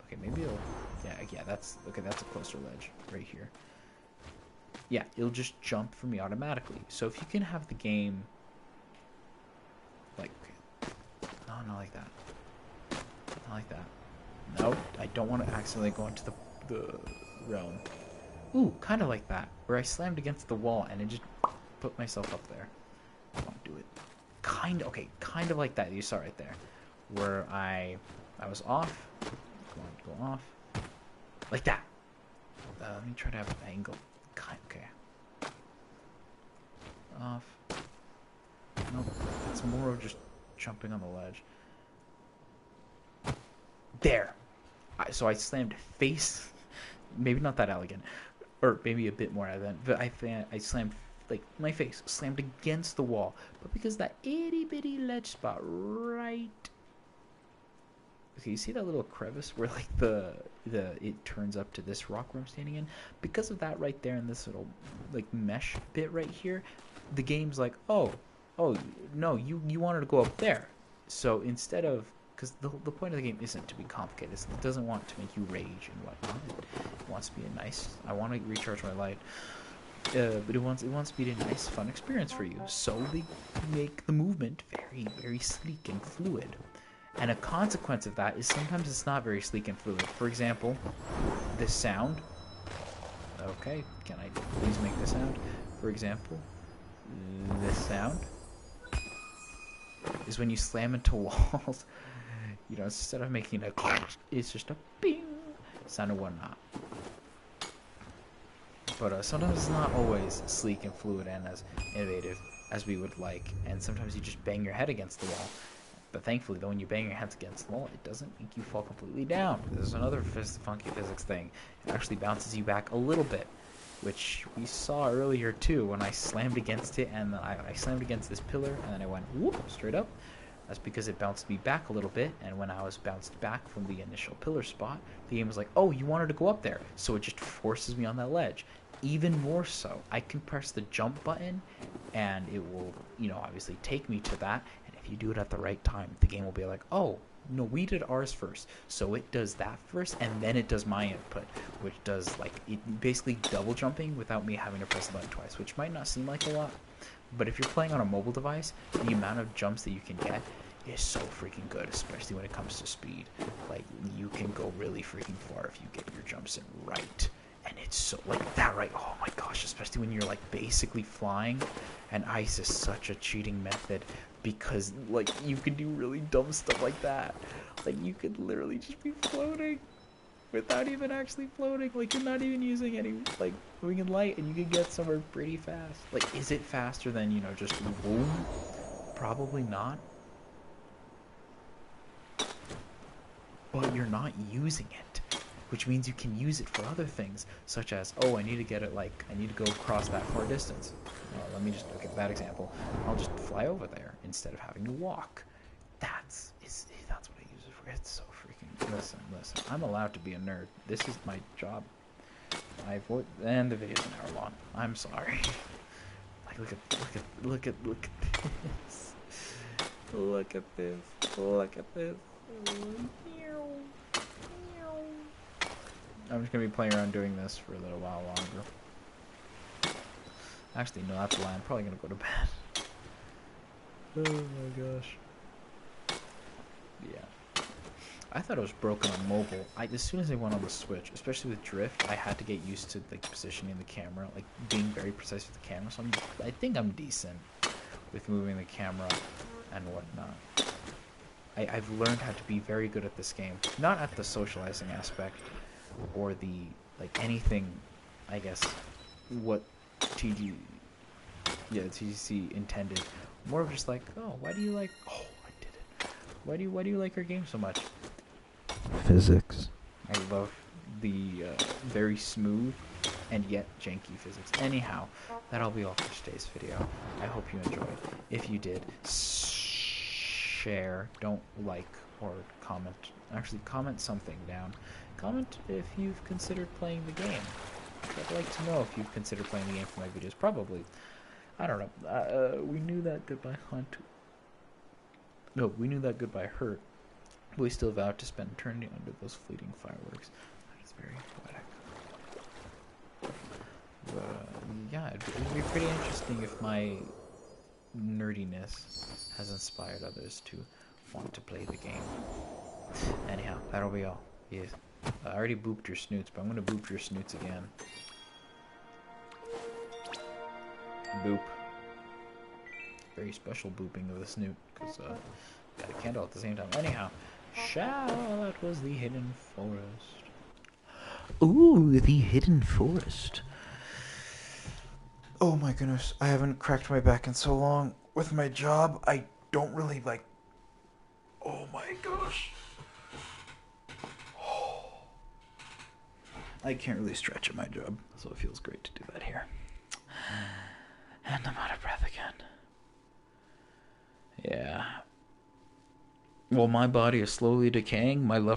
Okay, maybe it'll... Yeah, that's... Okay, that's a closer ledge right here. Yeah, it'll just jump for me automatically. So if you can have the game... Like... No, not like that. Not like that. No, I don't want to accidentally go into the realm. Ooh, kind of like that. Where I slammed against the wall and it just put myself up there. I want to do it. Kind of like that you saw right there. Where I was off. Go off. Like that. Let me try to have an angle. Okay. Off. Nope. It's more of just jumping on the ledge. There. So I slammed face. Maybe not that elegant. Or maybe a bit more elegant. But I slammed, like, my face slammed against the wall. But because that itty bitty ledge spot right... Okay, you see that little crevice where like it turns up to this rock where I'm standing in? Because of that right there and this little like mesh bit right here, the game's like, oh no, you wanted to go up there. So instead of, because the point of the game isn't to be complicated, it doesn't want to make you rage and whatnot. It wants to be a nice, I want to recharge my light. But it wants to be a nice, fun experience for you. So they make the movement very, very sleek and fluid. And a consequence of that is sometimes it's not very sleek and fluid. For example, this sound. Okay, can I please make the sound? For example, this sound is when you slam into walls. You know, instead of making a it's just a bing sound and whatnot. But sometimes it's not always sleek and fluid and as innovative as we would like. And sometimes you just bang your head against the wall. But thankfully, though, when you bang your heads against the wall, it doesn't make you fall completely down. There's another funky physics thing. It actually bounces you back a little bit, which we saw earlier, too, when I slammed against it, and I slammed against this pillar, and then I went, whoop, straight up. That's because it bounced me back a little bit, and when I was bounced back from the initial pillar spot, the game was like, oh, you wanted to go up there, so it just forces me on that ledge. Even more so, I can press the jump button, and it will, you know, obviously take me to that. If you do it at the right time, the game will be like, oh, no, we did ours first. So it does that first, and then it does my input, which does, like, it basically double jumping without me having to press the button twice, which might not seem like a lot. But if you're playing on a mobile device, the amount of jumps that you can get is so freaking good, especially when it comes to speed. Like, you can go really freaking far if you get your jumps in right. And it's so, like, that right, oh my gosh, especially when you're, like, basically flying. And ice is such a cheating method because, like, you can do really dumb stuff like that. Like, you could literally just be floating without even actually floating. Like, you're not even using any, like, wing and light, and you can get somewhere pretty fast. Like, is it faster than, you know, just boom? Probably not. But you're not using it. Which means you can use it for other things, such as, oh, I need to get it, like, I need to go across that far distance. Let me just, okay, bad example. I'll just fly over there instead of having to walk. That's what I use it for. It's so freaking, listen, I'm allowed to be a nerd. This is my job. And the video's an hour long. I'm sorry. Like, look at this. Look at this. I'm just going to be playing around doing this for a little while longer. Actually, no, that's a lie. I'm probably going to go to bed. Oh my gosh. Yeah. I thought it was broken on mobile. As soon as I went on the Switch, especially with drift, I had to get used to like positioning the camera, like being very precise with the camera. So I think I'm decent with moving the camera and whatnot. I've learned how to be very good at this game, not at the socializing aspect or the like anything, I guess, what TGC intended. More of just like, oh, why do you like? Oh, I did it. Why do you like our game so much? Physics. I love the very smooth and yet janky physics. Anyhow, that'll be all for today's video. I hope you enjoyed. If you did, share, don't like or comment. Actually, comment something down. Comment if you've considered playing the game. I'd like to know if you've considered playing the game for my videos. Probably. I don't know. We knew that goodbye hunt. No, we knew that goodbye hurt. We still vowed to spend eternity under those fleeting fireworks. That is very poetic. Yeah, it'd be pretty interesting if my nerdiness has inspired others to want to play the game. Anyhow, that'll be all. Yes. I already booped your snoots, but I'm going to boop your snoots again. Boop. Very special booping of the snoot, because got a candle at the same time. Anyhow, that was the Hidden Forest. Ooh, the Hidden Forest. Oh my goodness, I haven't cracked my back in so long. With my job, I don't really like... Oh my gosh. I can't really stretch at my job, so it feels great to do that here. And I'm out of breath again. Yeah. While my body is slowly decaying, my left